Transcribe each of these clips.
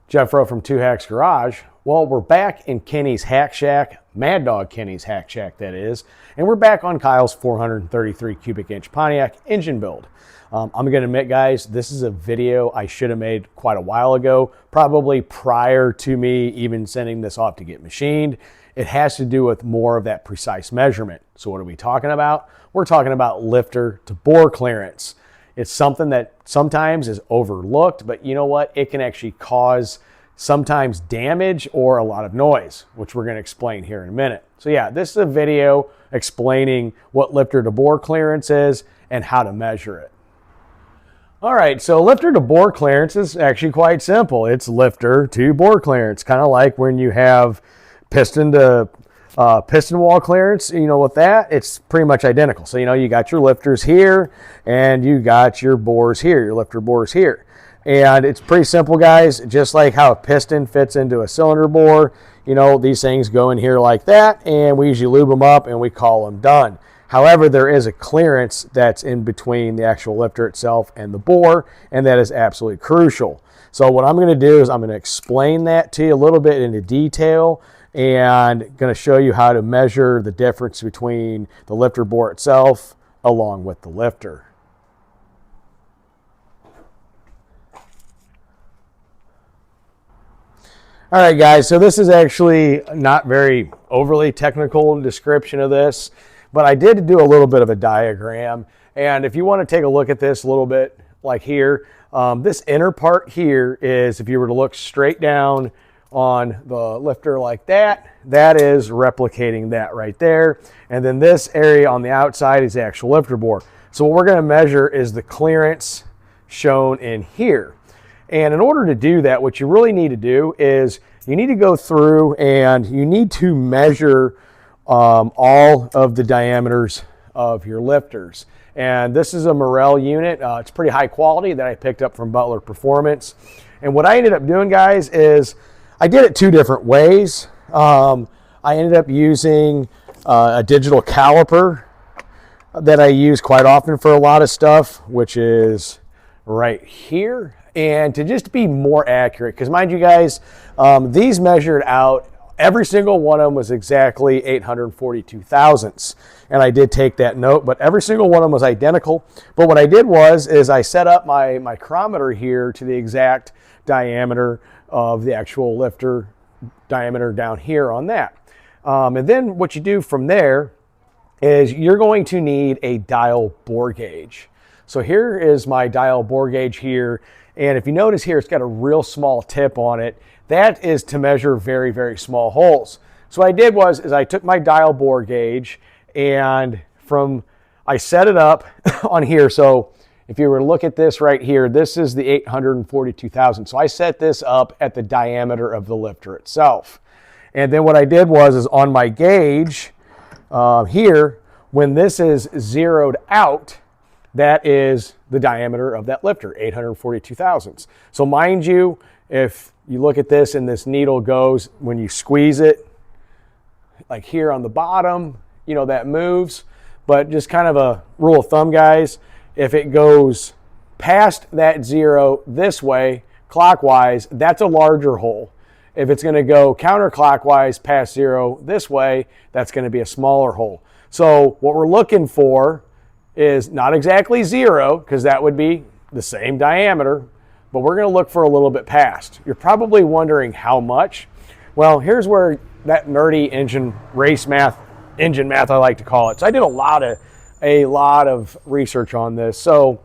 Jeff Rowe from Two Hacks Garage. Well, we're back in Kenny's Hack Shack, Mad Dog Kenny's Hack Shack, that is, and we're back on Kyle's 433 cubic inch Pontiac engine build. I'm going to admit, guys, this is a video I should have made quite a while ago, probably prior to me even sending this off to get machined. It has to do with more of that precise measurement. So what are we talking about? We're talking about lifter to bore clearance. It's something that sometimes is overlooked, but you know what? It can actually cause sometimes damage or a lot of noise, which we're going to explain here in a minute. So yeah, this is a video explaining what lifter to bore clearance is and how to measure it. All right, so lifter to bore clearance is actually quite simple. It's lifter to bore clearance, kind of like when you have piston to piston wall clearance. You know, with that, it's pretty much identical. So, you know, you got your lifters here and you got your bores here, your lifter bores here. And it's pretty simple, guys, just like how a piston fits into a cylinder bore. You know, these things go in here like that, and we usually lube them up and we call them done. However, there is a clearance that's in between the actual lifter itself and the bore, and that is absolutely crucial. So what I'm going to do is I'm going to explain that to you a little bit into detail, and going to show you how to measure the difference between the lifter bore itself along with the lifter. All right, guys, so this is actually not very overly technical description of this, but I did do a little bit of a diagram. And if you want to take a look at this a little bit, like here, this inner part here is, if you were to look straight down on the lifter like that, that is replicating that right there. And then this area on the outside is the actual lifter bore. So what we're going to measure is the clearance shown in here. And in order to do that, what you really need to do is you need to go through and you need to measure all of the diameters of your lifters. And this is a Morel unit. It's pretty high quality that I picked up from Butler Performance. And what I ended up doing, guys, is I did it two different ways. I ended up using a digital caliper that I use quite often for a lot of stuff, which is right here. And to just be more accurate, because mind you guys, these measured out, every single one of them was exactly 842 thousandths. And I did take that note, but every single one of them was identical. But what I did is I set up my micrometer here to the exact diameter of the actual lifter diameter down here on that. And then what you do from there is you're going to need a dial bore gauge. So here is my dial bore gauge here. And if you notice here, it's got a real small tip on it. That is to measure very, very small holes. So what I did is I took my dial bore gauge and I set it up on here. So if you were to look at this right here, this is the 842 thousandths. So I set this up at the diameter of the lifter itself. And then what I did is on my gauge here, when this is zeroed out, that is the diameter of that lifter, 842 thousandths. So mind you, if you look at this and this needle goes, when you squeeze it, like here on the bottom, you know, that moves. But just kind of a rule of thumb, guys, if it goes past that zero this way, clockwise, that's a larger hole. If it's going to go counterclockwise past zero this way, that's going to be a smaller hole. So what we're looking for is not exactly zero, because that would be the same diameter, but we're going to look for a little bit past. You're probably wondering how much. Well, here's where that nerdy engine math, I like to call it. So I did a lot of research on this. So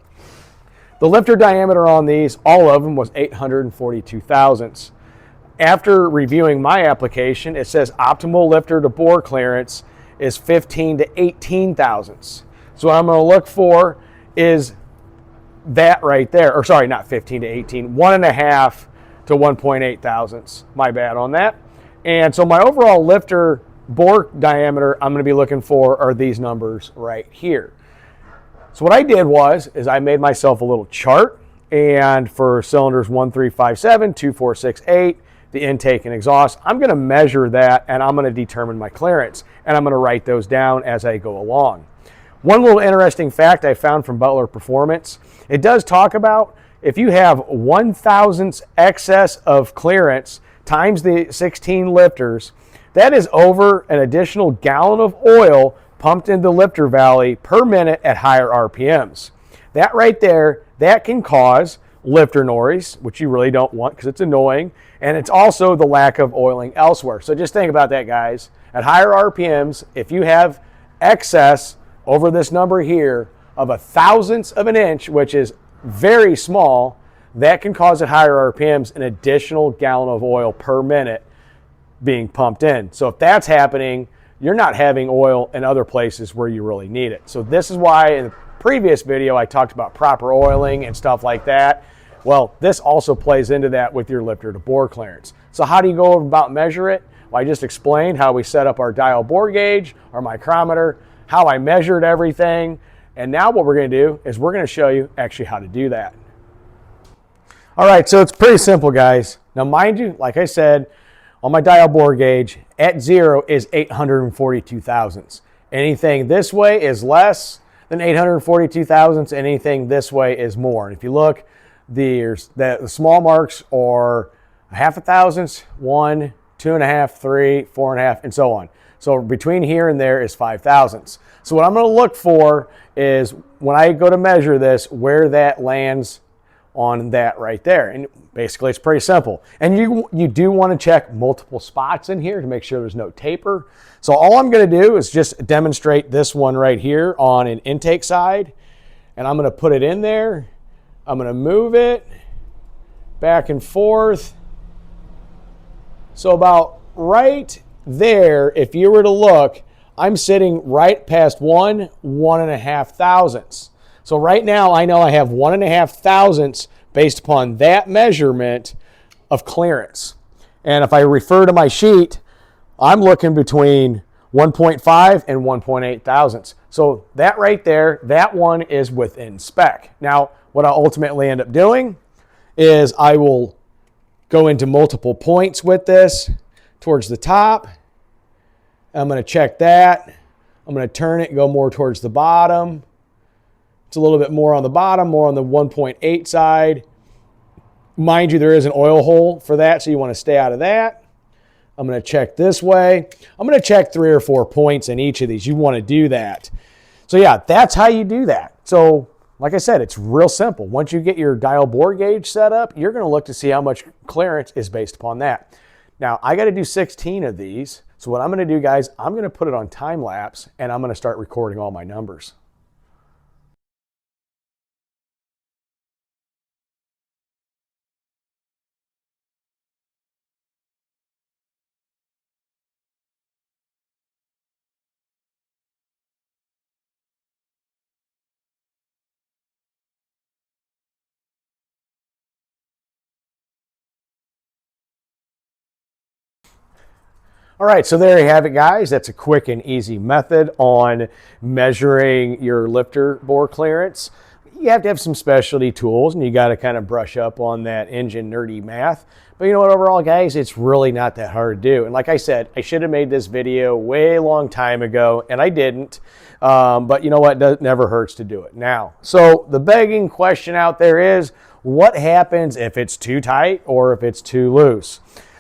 the lifter diameter on these, all of them, was 842 thousandths. After reviewing my application, it says optimal lifter to bore clearance is 15 to 18 thousandths. So what I'm going to look for is that right there, or sorry, not 15 to 18, 1.5 to 1.8 thousandths. My bad on that. And so my overall lifter bore diameter I'm going to be looking for are these numbers right here. So what I did is I made myself a little chart, and for cylinders 1, 3, 5, 7, 2, 4, 6, 8, the intake and exhaust, I'm going to measure that and I'm going to determine my clearance, and I'm going to write those down as I go along. One little interesting fact I found from Butler Performance, it does talk about if you have 1/1000th excess of clearance times the 16 lifters, that is over an additional gallon of oil pumped into the lifter valley per minute at higher RPMs. That right there, that can cause lifter noise, which you really don't want because it's annoying, and it's also the lack of oiling elsewhere. So just think about that, guys. At higher RPMs, if you have excess over this number here of 1/1000th of an inch, which is very small, that can cause at higher RPMs an additional gallon of oil per minute being pumped in. So if that's happening, you're not having oil in other places where you really need it. So this is why in the previous video I talked about proper oiling and stuff like that. Well, this also plays into that with your lifter to bore clearance. So how do you go about measure it? Well, I just explained how we set up our dial bore gauge, our micrometer, how I measured everything. And now what we're going to do is we're going to show you actually how to do that. All right, so it's pretty simple, guys. Now, mind you, like I said, on my dial bore gauge, at 0 is 842 thousandths. Anything this way is less than 842 thousandths. Anything this way is more. And if you look, the small marks are 0.5 thousandths, 1, 2.5, 3, 4.5, and so on. So between here and there is 5 thousandths. So what I'm going to look for is when I go to measure this, where that lands on that right there. And basically it's pretty simple. And you do want to check multiple spots in here to make sure there's no taper. So all I'm going to do is just demonstrate this one right here on an intake side. And I'm going to put it in there. I'm going to move it back and forth. So about right there, if you were to look, I'm sitting right past 1.5 thousandths. So right now I know I have 1.5 thousandths based upon that measurement of clearance. And if I refer to my sheet, I'm looking between 1.5 and 1.8 thousandths. So that right there, that one is within spec. Now, what I'll ultimately end up doing is I will go into multiple points with this towards the top. I'm going to check that. I'm going to turn it and go more towards the bottom. It's a little bit more on the bottom, more on the 1.8 side. Mind you, there is an oil hole for that, so you want to stay out of that. I'm going to check this way. I'm going to check 3 or 4 points in each of these. You want to do that. So yeah, that's how you do that. So like I said, it's real simple. Once you get your dial bore gauge set up, you're going to look to see how much clearance is based upon that. Now, I got to do 16 of these. So what I'm going to do, guys, I'm going to put it on time lapse and I'm going to start recording all my numbers. All right, so there you have it, guys. That's a quick and easy method on measuring your lifter bore clearance. You have to have some specialty tools, and you got to kind of brush up on that engine nerdy math. But you know what, overall, guys, it's really not that hard to do. And like I said, I should have made this video way long time ago, and I didn't. But you know what? It never hurts to do it now. So the begging question out there is, what happens if it's too tight or if it's too loose?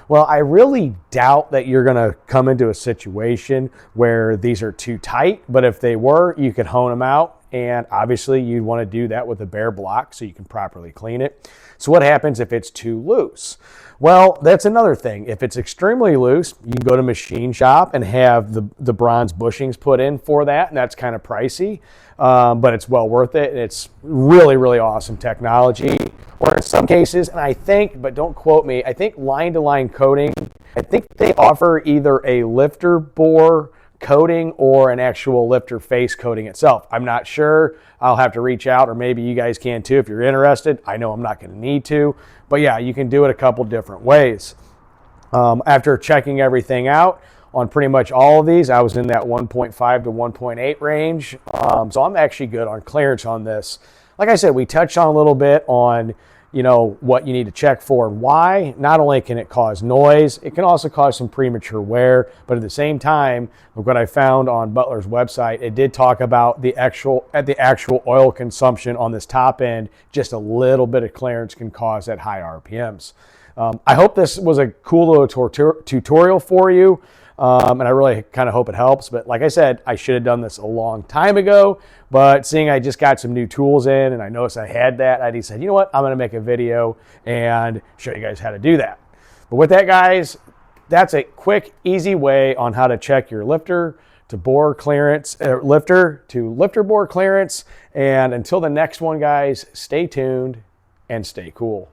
Well, I really doubt that you're going to come into a situation where these are too tight, but if they were, you could hone them out, and obviously you'd want to do that with a bare block so you can properly clean it. So what happens if it's too loose? Well, that's another thing. If it's extremely loose, you can go to machine shop and have the bronze bushings put in for that, and that's kind of pricey, but it's well worth it, and it's really, really awesome technology. Or in some cases, and I think, but don't quote me, I think line-to-line coating, I think they offer either a lifter bore coating or an actual lifter face coating itself. I'm not sure. I'll have to reach out, or maybe you guys can too if you're interested. I know I'm not going to need to, but yeah, you can do it a couple different ways. After checking everything out on pretty much all of these, I was in that 1.5 to 1.8 range, so I'm actually good on clearance on this. Like I said, we touched on a little bit on you know, what you need to check for and why. Not only can it cause noise, it can also cause some premature wear, but at the same time, look what I found on Butler's website. It did talk about the actual oil consumption on this top end. Just a little bit of clearance can cause at high RPMs. I hope this was a cool little tutorial for you. And I really kind of hope it helps. But like I said, I should have done this a long time ago. But seeing I just got some new tools in and I noticed I had that, I decided, you know what, I'm going to make a video and show you guys how to do that. But with that, guys, that's a quick, easy way on how to check your lifter to bore clearance, lifter to lifter bore clearance. And until the next one, guys, stay tuned and stay cool.